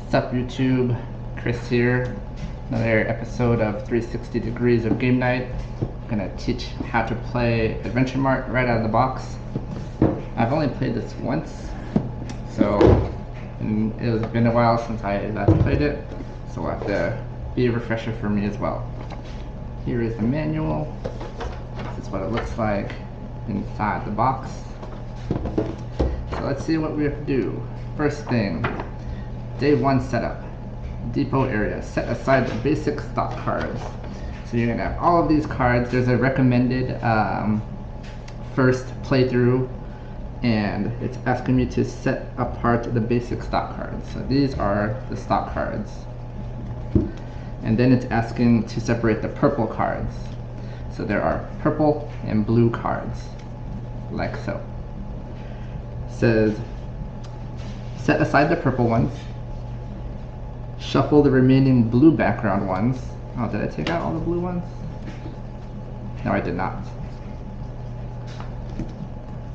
What's up YouTube, Chris here, another episode of 360 Degrees of Game Night. I'm gonna teach how to play Adventure Mart right out of the box. I've only played this once, so it has been a while since I last played it, so it'll have to be a refresher for me as well. Here is the manual. This is what it looks like inside the box. So let's see what we have to do. First thing, Day 1 setup. Depot area. Set aside the basic stock cards. So you're going to have all of these cards. There's a recommended first playthrough, and it's asking me to set apart the basic stock cards. So these are the stock cards. And then it's asking to separate the purple cards. So there are purple and blue cards, like so. It says, set aside the purple ones. Shuffle the remaining blue background ones. Oh, did I take out all the blue ones? No, I did not.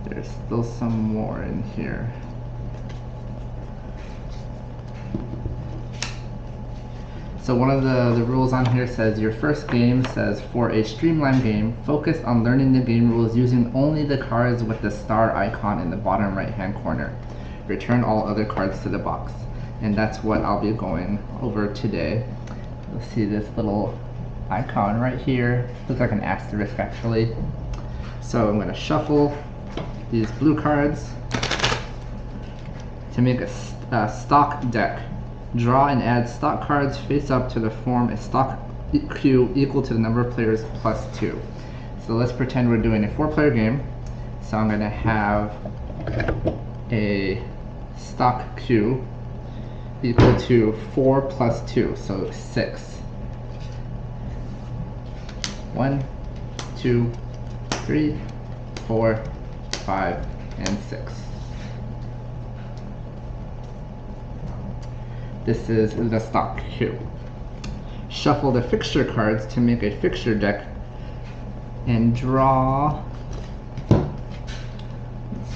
There's still some more in here. So one of the rules on here says your first game says, for a streamlined game, focus on learning the game rules using only the cards with the star icon in the bottom right hand corner. Return all other cards to the box. And that's what I'll be going over today. You'll see this little icon right here. Looks like an asterisk actually. So I'm going to shuffle these blue cards to make a stock deck. Draw and add stock cards face up to form a stock queue equal to the number of players plus 2. So let's pretend we're doing a 4-player game. So I'm going to have a stock queue equal to 4 plus 2, so 6. 1, 2, 3, 4, 5, and 6. This is the stock queue. Shuffle the fixture cards to make a fixture deck and draw, let's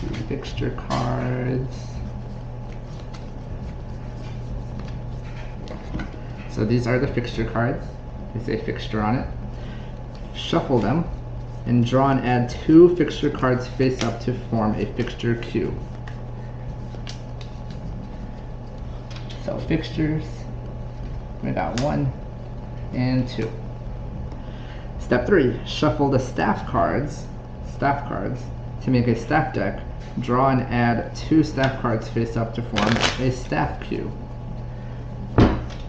see, fixture cards. So these are the fixture cards. There's a fixture on it. Shuffle them and draw and add 2 fixture cards face up to form a fixture queue. So fixtures, we got 1 and 2. Step 3, shuffle the staff cards to make a staff deck. Draw and add 2 staff cards face up to form a staff queue.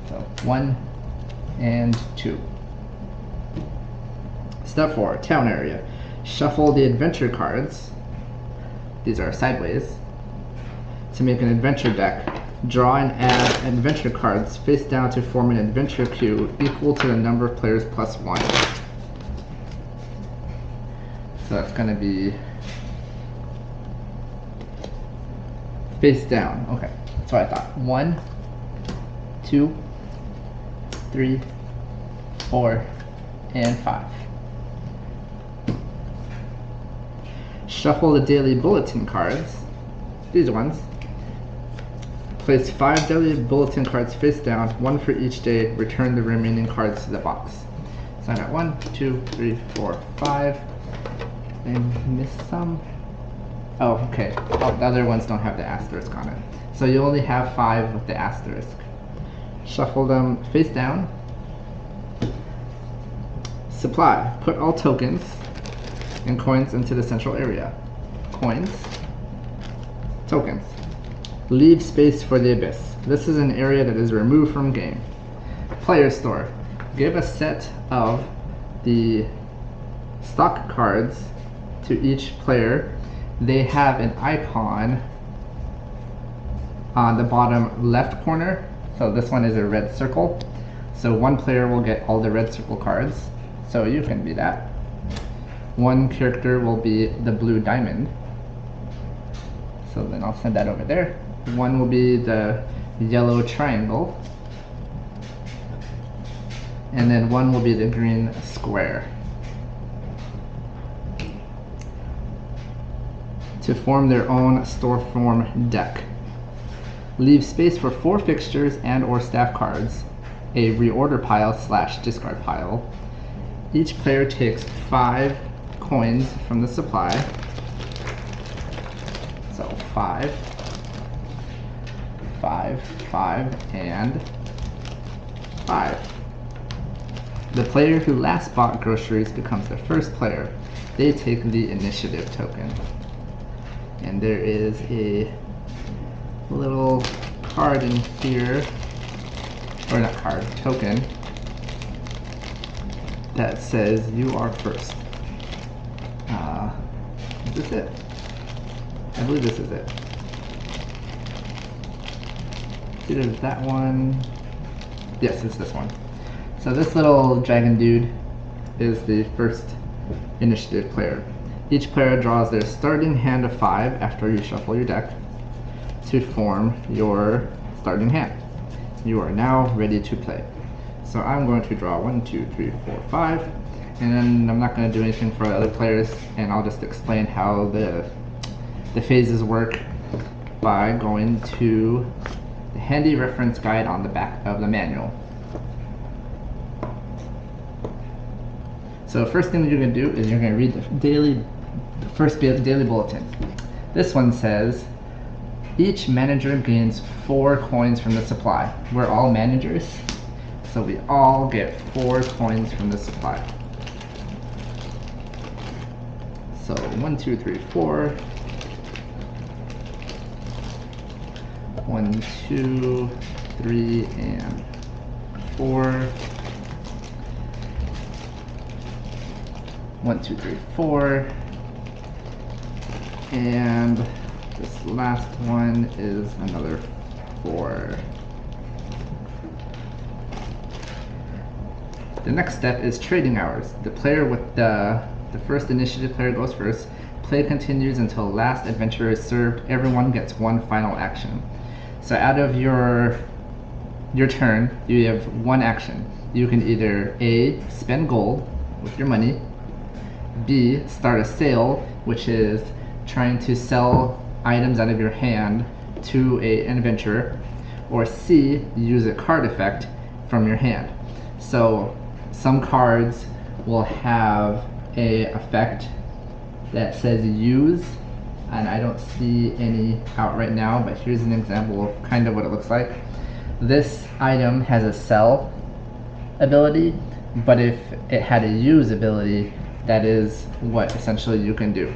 So 1 and 2. Step 4, town area. Shuffle the adventure cards. These are sideways. To make an adventure deck. Draw and add adventure cards face down to form an adventure queue equal to the number of players plus 1. So that's going to be face down. Okay, that's what I thought. 1, 2, 3, 4, and 5. Shuffle the daily bulletin cards. These ones. Place 5 daily bulletin cards face down, 1 for each day. Return the remaining cards to the box. So I got 1, 2, 3, 4, 5. I missed some. Oh, okay. Oh, the other ones don't have the asterisk on it. So you only have 5 with the asterisk. Shuffle them face down. Supply. Put all tokens and coins into the central area. Coins. Tokens. Leave space for the abyss. This is an area that is removed from game. Player store. Give a set of the stock cards to each player. They have an icon on the bottom left corner. So this one is a red circle. So one player will get all the red circle cards. So you can be that. One character will be the blue diamond. So then I'll send that over there. One will be the yellow triangle. And then one will be the green square. To form their own store form deck. Leave space for 4 fixtures and or staff cards, a reorder pile / discard pile. Each player takes 5 coins from the supply. So 5, 5, 5, and 5. The player who last bought groceries becomes the first player. They take the initiative token. And there is a little card in here, or not card, token, that says you are first. Is this it? I believe this is it. Either that one. Yes, it's this one. So this little dragon dude is the first initiative player. Each player draws their starting hand of 5 after you shuffle your deck to form your starting hand. You are now ready to play. So I'm going to draw 1, 2, 3, 4, 5, and then I'm not going to do anything for the other players, and I'll just explain how the phases work by going to the handy reference guide on the back of the manual. So first thing that you're going to do is you're going to read the first daily bulletin. This one says, each manager gains 4 coins from the supply. We're all managers, so we all get 4 coins from the supply. So 1, 2, 3, 4. 1, 2, 3, and 4. 1, 2, 3, 4. And this last one is another 4. The next step is trading hours. The player with the first initiative player goes first. Play continues until last adventurer is served. Everyone gets 1 final action. So out of your turn, you have 1 action. You can either A, spend gold with your money, B, start a sale, which is trying to sell items out of your hand to an adventurer, or C, use a card effect from your hand. So some cards will have a effect that says use, and I don't see any out right now, but here's an example of kind of what it looks like. This item has a sell ability, but if it had a use ability, that is what essentially you can do.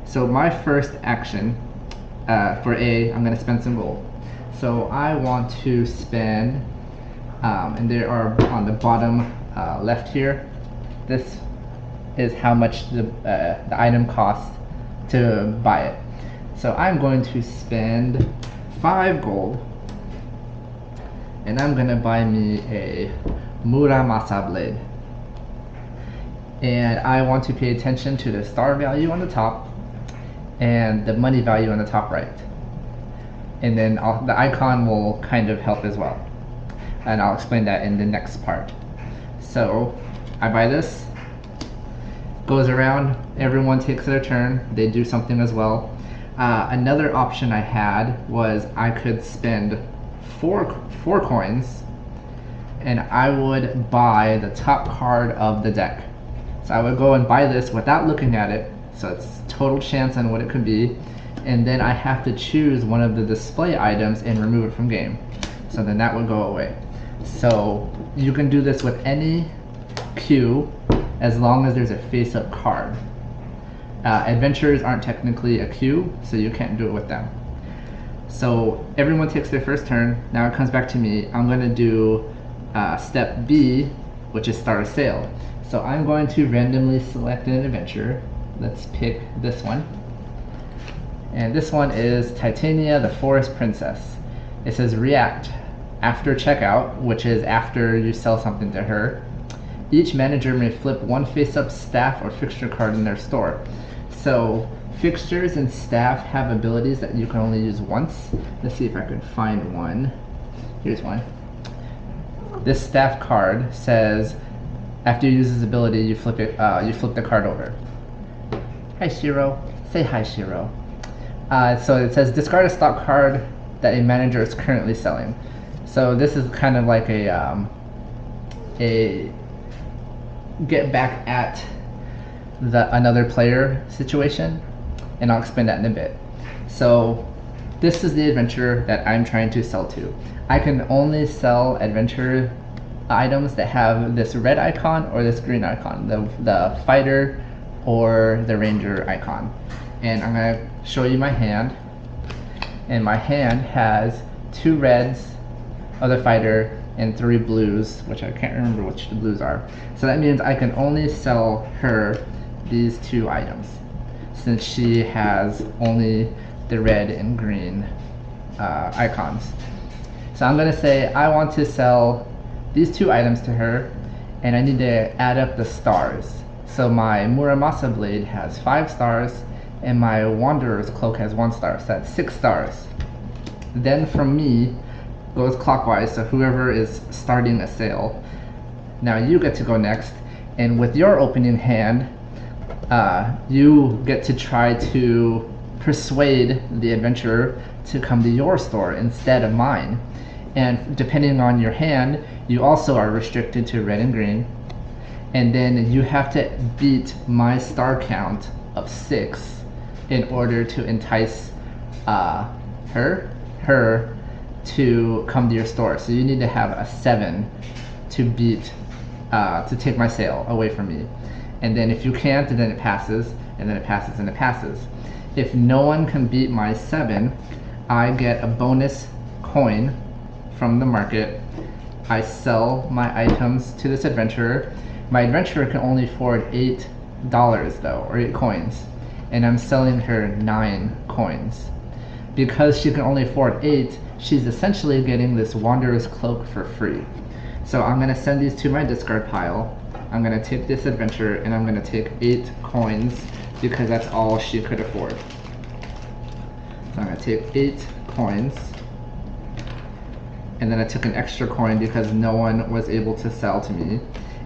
So my first action for A, I'm going to spend some gold. So I want to spend, and there are on the bottom left here, this is how much the item costs to buy it. So I'm going to spend 5 gold, and I'm going to buy me a Muramasa blade. And I want to pay attention to the star value on the top and the money value on the top right. And then the icon will kind of help as well. And I'll explain that in the next part. So I buy this, goes around, everyone takes their turn, they do something as well. Another option I had was I could spend 4 coins and I would buy the top card of the deck. So I would go and buy this without looking at it, so it's total chance on what it could be, and then I have to choose one of the display items and remove it from game. So then that would go away. So you can do this with any queue as long as there's a face-up card. Adventurers aren't technically a queue, so you can't do it with them. So everyone takes their first turn. Now it comes back to me. I'm going to do step B, which is start a sale. So I'm going to randomly select an adventurer. Let's pick this one. And this one is Titania, the Forest Princess. It says react after checkout, which is after you sell something to her. Each manager may flip 1 face-up staff or fixture card in their store. So fixtures and staff have abilities that you can only use once. Let's see if I can find one. Here's one. This staff card says after you use this ability, you flip it. You flip the card over. Hi Shiro. Say hi Shiro. So it says discard a stock card that a manager is currently selling. So this is kind of like a get back at another player situation, and I'll explain that in a bit. So this is the adventure that I'm trying to sell to. I can only sell adventure items that have this red icon or this green icon, the fighter or the ranger icon. And I'm going to show you my hand, and my hand has 2 reds of the fighter and 3 blues, which I can't remember which the blues are. So that means I can only sell her these 2 items, since she has only the red and green icons. So I'm going to say I want to sell these 2 items to her, and I need to add up the stars. So my Muramasa blade has 5 stars, and my Wanderer's cloak has 1 star, so that's 6 stars. Then from me goes clockwise, so whoever is starting a sale. Now you get to go next, and with your opening hand, you get to try to persuade the adventurer to come to your store instead of mine. And depending on your hand, you also are restricted to red and green. And then you have to beat my star count of 6 in order to entice her to come to your store. So you need to have a 7 to beat, to take my sale away from me. And then if you can't, then it passes, and then it passes, and it passes. If no one can beat my 7, I get a bonus coin from the market. I sell my items to this adventurer. My adventurer can only afford $8 though, or 8 coins, and I'm selling her 9 coins. Because she can only afford 8, she's essentially getting this Wanderer's Cloak for free. So I'm going to send these to my discard pile. I'm going to take this adventure, and I'm going to take 8 coins because that's all she could afford. So I'm going to take 8 coins, and then I took an extra coin because no one was able to sell to me.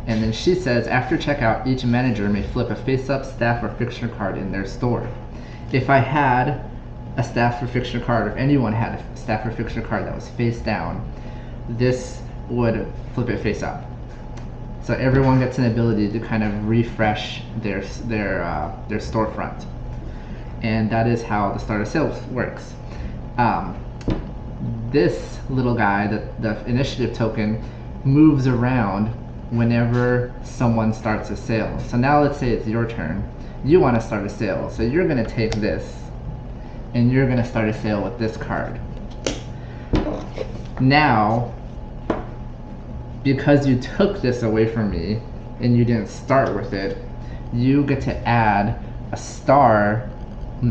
And then she says, after checkout, each manager may flip a face-up staff or fixture card in their store. If I had a staff or fixture card, if anyone had a staff or fixture card that was face down, this would flip it face up. So everyone gets an ability to kind of refresh their storefront. And that is how the starter sales works. This little guy, the initiative token, moves around whenever someone starts a sale. So now let's say it's your turn. You want to start a sale, so you're going to take this, and you're going to start a sale with this card. Now, because you took this away from me and you didn't start with it, you get to add a star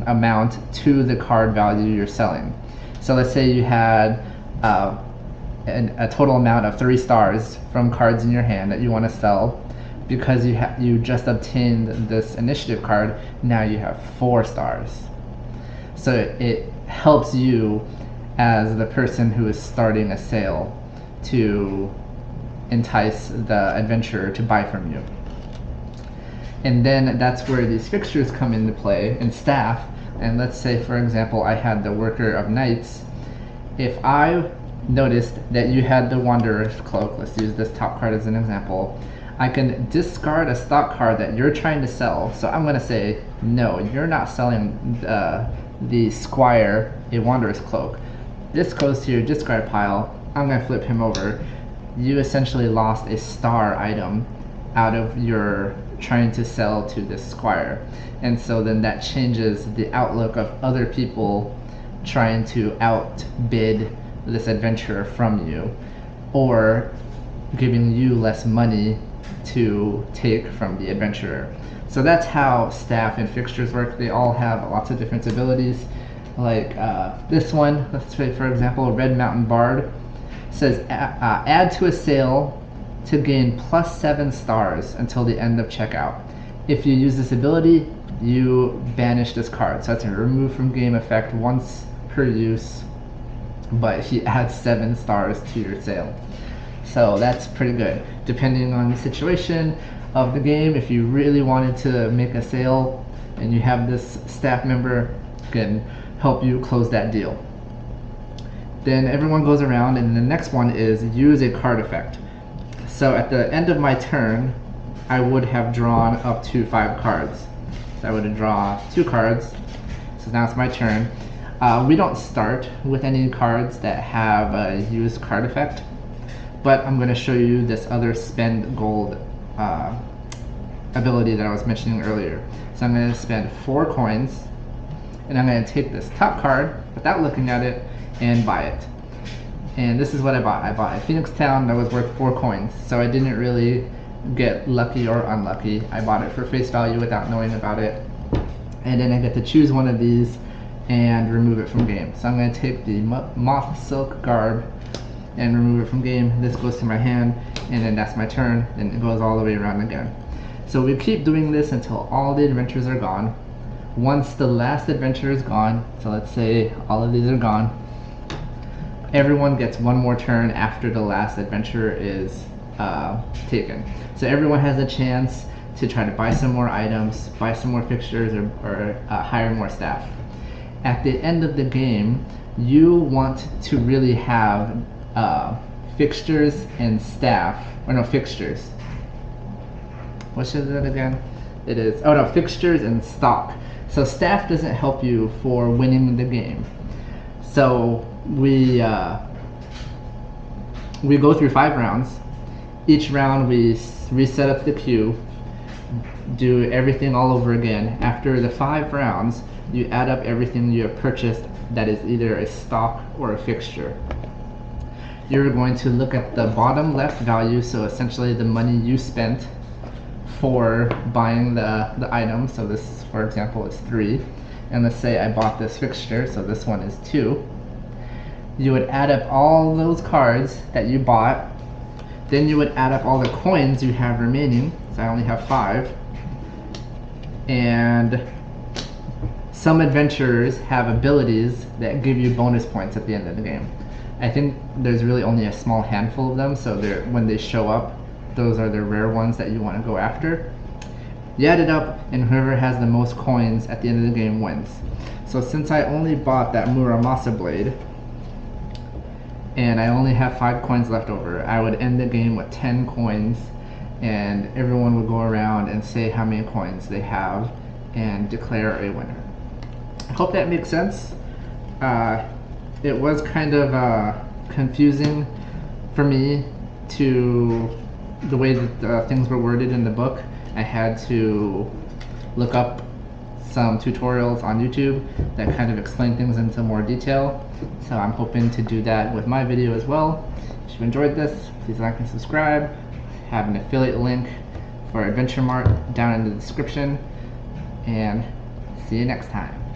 amount to the card value you're selling. So let's say you had a total amount of 3 stars from cards in your hand that you want to sell. Because you just obtained this initiative card, now you have 4 stars. So it helps you as the person who is starting a sale to entice the adventurer to buy from you. And then that's where these fixtures come into play, and staff. And let's say, for example, I had the Worker of Knights. If I noticed that you had the Wanderer's Cloak, let's use this top card as an example, I can discard a stock card that you're trying to sell. So I'm going to say, no, you're not selling the Squire a Wanderer's Cloak. This goes to your discard pile. I'm going to flip him over. You essentially lost a star item out of your trying to sell to this Squire. And so then that changes the outlook of other people trying to outbid this adventurer from you, or giving you less money to take from the adventurer. So that's how staff and fixtures work. They all have lots of different abilities. Like this one, let's say for example, Red Mountain Bard says add to a sale to gain +7 stars until the end of checkout. If you use this ability, you banish this card. So that's a remove from game effect once per use, but he adds 7 stars to your sale. So that's pretty good. Depending on the situation of the game, if you really wanted to make a sale and you have this staff member, can help you close that deal. Then everyone goes around, and the next one is use a card effect. So at the end of my turn, I would have drawn up to 5 cards. So I would draw 2 cards. So now it's my turn. We don't start with any cards that have a use card effect, but I'm going to show you this other spend gold ability that I was mentioning earlier. So I'm going to spend 4 coins, and I'm going to take this top card without looking at it and buy it. And this is what I bought. I bought a Phoenix Town that was worth 4 coins, so I didn't really get lucky or unlucky. I bought it for face value without knowing about it, and then I get to choose one of these and remove it from game. So I'm going to take the Moth Silk Garb and remove it from game. This goes to my hand, and then that's my turn, and it goes all the way around again. So we keep doing this until all the adventures are gone. Once the last adventure is gone, so let's say all of these are gone, everyone gets one more turn after the last adventure is taken. So everyone has a chance to try to buy some more items, buy some more fixtures, or hire more staff. At the end of the game, you want to really have fixtures and staff, or no, fixtures. What is it again? It is, oh no, fixtures and stock. So staff doesn't help you for winning the game. So we go through 5 rounds. Each round we reset up the queue, do everything all over again. After the 5 rounds, you add up everything you have purchased that is either a stock or a fixture. You're going to look at the bottom left value, so essentially the money you spent for buying the item. So this, for example, is 3. And let's say I bought this fixture, so this one is 2. You would add up all those cards that you bought. Then you would add up all the coins you have remaining. So I only have 5. And some adventurers have abilities that give you bonus points at the end of the game. I think there's really only a small handful of them, so when they show up, those are the rare ones that you want to go after. You add it up, and whoever has the most coins at the end of the game wins. So since I only bought that Muramasa blade, and I only have 5 coins left over, I would end the game with 10 coins, and everyone would go around and say how many coins they have and declare a winner. I hope that makes sense. It was kind of confusing for me to the way that things were worded in the book. I had to look up some tutorials on YouTube that kind of explain things into more detail. So I'm hoping to do that with my video as well. If you enjoyed this, please like and subscribe. I have an affiliate link for Adventure Mart down in the description, and see you next time.